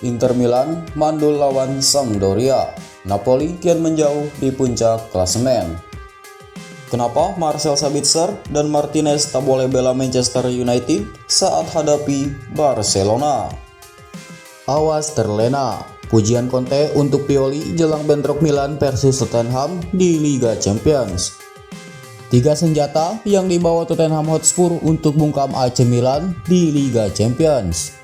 Inter Milan mandul lawan Sampdoria. Napoli kian menjauh di puncak klasemen. Kenapa Marcel Sabitzer dan Martinez tak boleh bela Manchester United saat hadapi Barcelona? Awas terlena, pujian Conte untuk Pioli jelang bentrok Milan versus Tottenham di Liga Champions. 3 senjata yang dibawa Tottenham Hotspur untuk bungkam AC Milan di Liga Champions.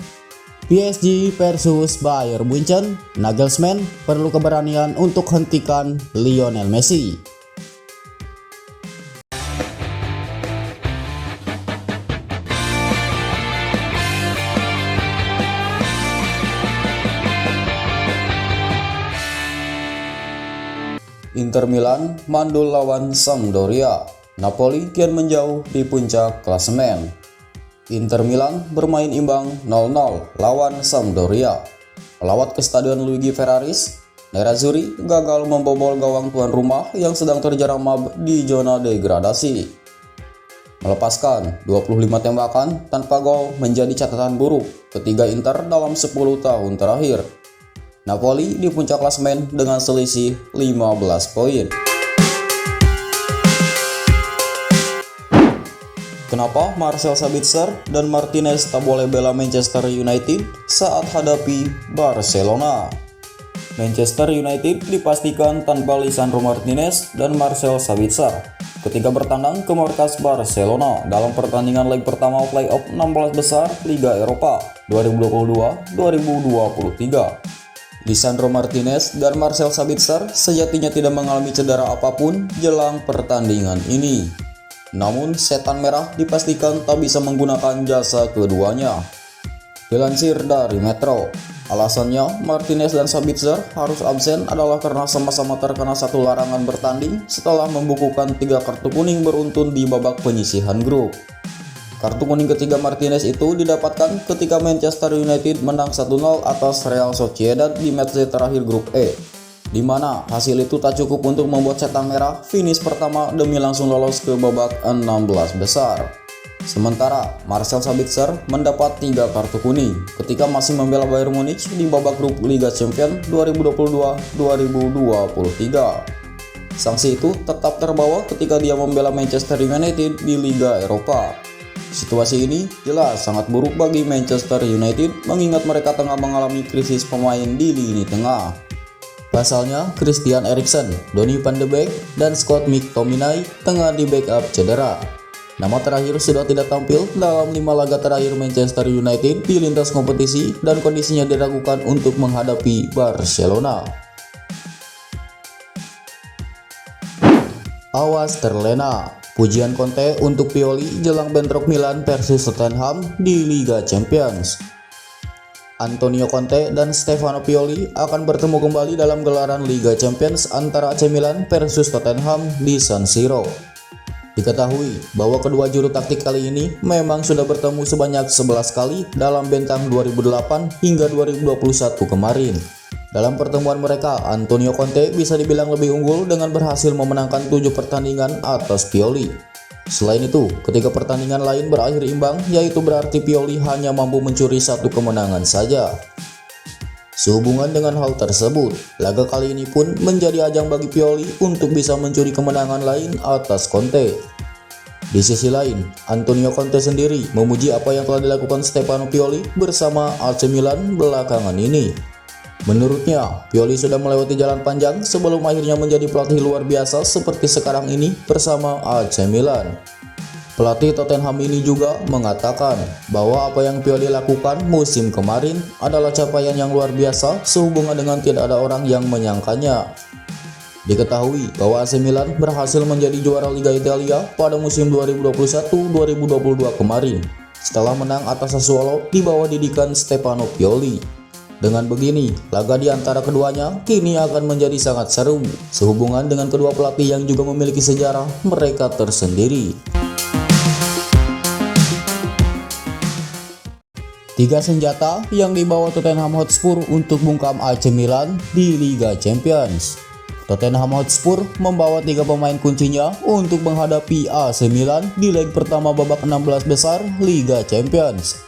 PSG versus Bayern Munchen, Nagelsmann perlu keberanian untuk hentikan Lionel Messi. Inter Milan mandul lawan Sampdoria. Napoli kian menjauh di puncak klasemen. Inter Milan bermain imbang 0-0 lawan Sampdoria. Pelawat ke Stadion Luigi Ferraris, Nerazzurri gagal membobol gawang tuan rumah yang sedang terjeramab di zona degradasi. Melepaskan 25 tembakan tanpa gol menjadi catatan buruk ketiga Inter dalam 10 tahun terakhir. Napoli di puncak klasemen dengan selisih 15 poin. Kenapa Marcel Sabitzer dan Martinez tak boleh bela Manchester United saat hadapi Barcelona? Manchester United dipastikan tanpa Lisandro Martinez dan Marcel Sabitzer ketika bertandang ke markas Barcelona dalam pertandingan leg pertama playoff 16 besar Liga Eropa 2022-2023. Lisandro Martinez dan Marcel Sabitzer sejatinya tidak mengalami cedera apapun jelang pertandingan ini. Namun setan merah dipastikan tak bisa menggunakan jasa keduanya. Dilansir dari Metro, alasannya Martinez dan Sabitzer harus absen adalah karena sama-sama terkena satu larangan bertanding setelah membukukan 3 kartu kuning beruntun di babak penyisihan grup. Kartu kuning ketiga Martinez itu didapatkan ketika Manchester United menang 1-0 atas Real Sociedad di match terakhir grup E, di mana hasil itu tak cukup untuk membuat setan merah finish pertama demi langsung lolos ke babak 16 besar. Sementara Marcel Sabitzer mendapat 3 kartu kuning ketika masih membela Bayern Munich di babak grup Liga Champions 2022-2023. Sanksi itu tetap terbawa ketika dia membela Manchester United di Liga Eropa. Situasi ini jelas sangat buruk bagi Manchester United mengingat mereka tengah mengalami krisis pemain di lini tengah. Pasalnya, Christian Eriksen, Donny van de Beek, dan Scott McTominay tengah di backup cedera. Nama terakhir sudah tidak tampil dalam 5 laga terakhir Manchester United di lintas kompetisi dan kondisinya diragukan untuk menghadapi Barcelona. Awas terlena, pujian Conte untuk Pioli jelang bentrok Milan versus Tottenham di Liga Champions. Antonio Conte dan Stefano Pioli akan bertemu kembali dalam gelaran Liga Champions antara AC Milan versus Tottenham di San Siro. Diketahui bahwa kedua juru taktik kali ini memang sudah bertemu sebanyak 11 kali dalam bentang 2008 hingga 2021 kemarin. Dalam pertemuan mereka, Antonio Conte bisa dibilang lebih unggul dengan berhasil memenangkan 7 pertandingan atas Pioli. Selain itu, ketika pertandingan lain berakhir imbang, yaitu berarti Pioli hanya mampu mencuri 1 kemenangan saja. Sehubungan dengan hal tersebut, laga kali ini pun menjadi ajang bagi Pioli untuk bisa mencuri kemenangan lain atas Conte. Di sisi lain, Antonio Conte sendiri memuji apa yang telah dilakukan Stefano Pioli bersama AC Milan belakangan ini. Menurutnya, Pioli sudah melewati jalan panjang sebelum akhirnya menjadi pelatih luar biasa seperti sekarang ini bersama AC Milan. Pelatih Tottenham ini juga mengatakan bahwa apa yang Pioli lakukan musim kemarin adalah capaian yang luar biasa sehubungan dengan tidak ada orang yang menyangkanya. Diketahui bahwa AC Milan berhasil menjadi juara Liga Italia pada musim 2021-2022 kemarin setelah menang atas Sassuolo di bawah didikan Stefano Pioli. Dengan begini, laga di antara keduanya kini akan menjadi sangat seru sehubungan dengan kedua pelatih yang juga memiliki sejarah mereka tersendiri. 3 senjata yang dibawa Tottenham Hotspur untuk bungkam AC Milan di Liga Champions. Tottenham Hotspur membawa 3 pemain kuncinya untuk menghadapi AC Milan di leg pertama babak 16 besar Liga Champions.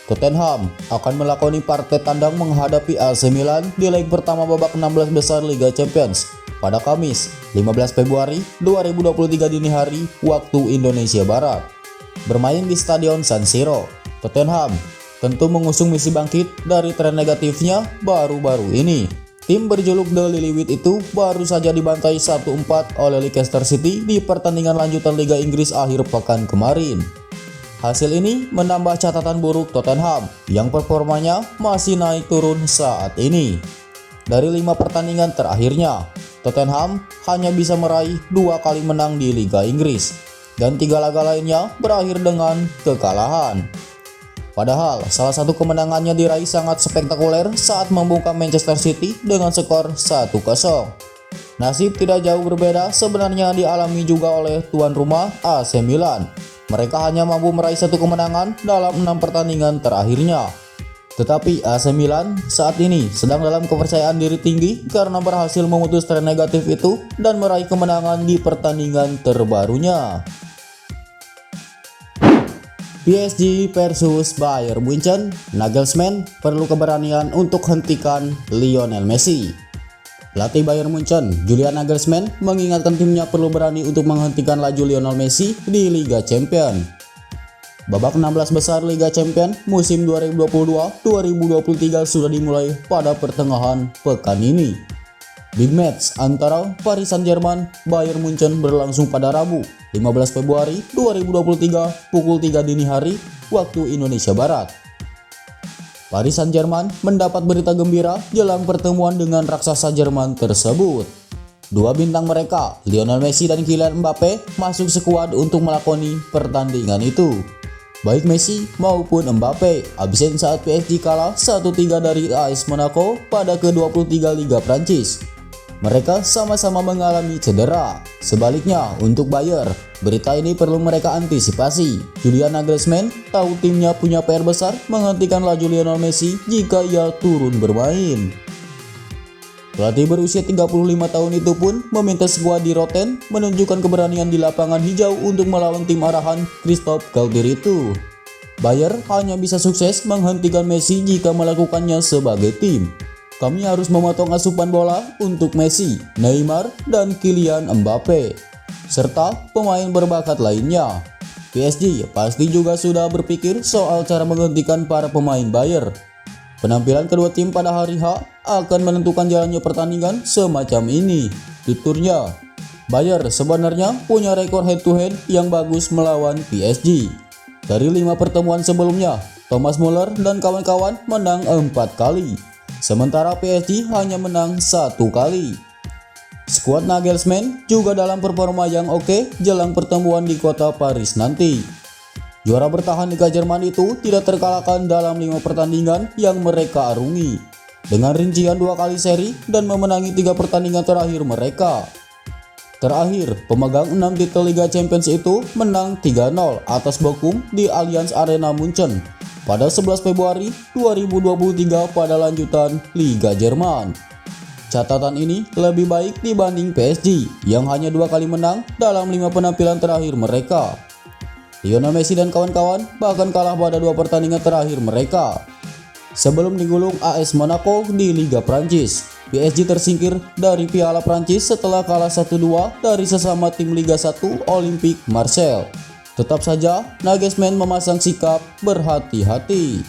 Tottenham akan melakoni partai tandang menghadapi AC Milan di leg pertama babak 16 besar Liga Champions pada Kamis 15 Februari 2023 dini hari waktu Indonesia Barat. Bermain di Stadion San Siro, Tottenham tentu mengusung misi bangkit dari tren negatifnya baru-baru ini. Tim berjuluk The Lillywhite itu baru saja dibantai 1-4 oleh Leicester City di pertandingan lanjutan Liga Inggris akhir pekan kemarin. Hasil ini menambah catatan buruk Tottenham yang performanya masih naik turun saat ini. Dari 5 pertandingan terakhirnya, Tottenham hanya bisa meraih 2 kali menang di Liga Inggris dan 3 laga lainnya berakhir dengan kekalahan. Padahal salah satu kemenangannya diraih sangat spektakuler saat membungkam Manchester City dengan skor 1-0. Nasib tidak jauh berbeda sebenarnya dialami juga oleh tuan rumah AC Milan. Mereka hanya mampu meraih 1 kemenangan dalam 6 pertandingan terakhirnya. Tetapi AC Milan saat ini sedang dalam kepercayaan diri tinggi karena berhasil memutus tren negatif itu dan meraih kemenangan di pertandingan terbarunya. PSG versus Bayern Munchen, Nagelsmann perlu keberanian untuk hentikan Lionel Messi. Pelatih Bayern Munchen, Julian Nagelsmann, mengingatkan timnya perlu berani untuk menghentikan laju Lionel Messi di Liga Champions. Babak 16 besar Liga Champions musim 2022-2023 sudah dimulai pada pertengahan pekan ini. Big match antara Paris Saint-Germain Bayern Munchen berlangsung pada Rabu 15 Februari 2023 pukul 3 dini hari waktu Indonesia Barat. Paris Saint-Germain mendapat berita gembira jelang pertemuan dengan raksasa Jerman tersebut. Dua bintang mereka, Lionel Messi dan Kylian Mbappe, masuk skuad untuk melakoni pertandingan itu. Baik Messi maupun Mbappe absen saat PSG kalah 1-3 dari AS Monaco pada ke-23 Liga Prancis. Mereka sama-sama mengalami cedera. Sebaliknya, untuk Bayern, berita ini perlu mereka antisipasi. Julian Nagelsmann tahu timnya punya PR besar menghentikan laju Lionel Messi jika ia turun bermain. Pelatih berusia 35 tahun itu pun meminta skuad di Rotten menunjukkan keberanian di lapangan hijau untuk melawan tim arahan Christophe Galtier itu. Bayern hanya bisa sukses menghentikan Messi jika melakukannya sebagai tim. Kami harus memotong asupan bola untuk Messi, Neymar, dan Kylian Mbappe, serta pemain berbakat lainnya. PSG pasti juga sudah berpikir soal cara menghentikan para pemain Bayern. Penampilan kedua tim pada hari H akan menentukan jalannya pertandingan semacam ini, tuturnya. Bayern sebenarnya punya rekor head-to-head yang bagus melawan PSG. Dari 5 pertemuan sebelumnya, Thomas Muller dan kawan-kawan menang 4 kali. Sementara PSG hanya menang 1 kali. Skuad Nagelsmann juga dalam performa yang oke jelang pertemuan di kota Paris nanti. Juara bertahan Liga Jerman itu tidak terkalahkan dalam 5 pertandingan yang mereka arungi, dengan rincian 2 kali seri dan memenangi 3 pertandingan terakhir mereka. Terakhir, pemegang 6 titel Liga Champions itu menang 3-0 atas Bochum di Allianz Arena Munchen pada 11 Februari 2023 pada lanjutan Liga Jerman. Catatan ini lebih baik dibanding PSG yang hanya 2 kali menang dalam 5 penampilan terakhir mereka. Lionel Messi dan kawan-kawan bahkan kalah pada 2 pertandingan terakhir mereka. Sebelum digulung AS Monaco di Liga Prancis, PSG tersingkir dari Piala Prancis setelah kalah 1-2 dari sesama tim Liga 1 Olympique Marseille. Tetap saja, Nagelsmann memasang sikap berhati-hati.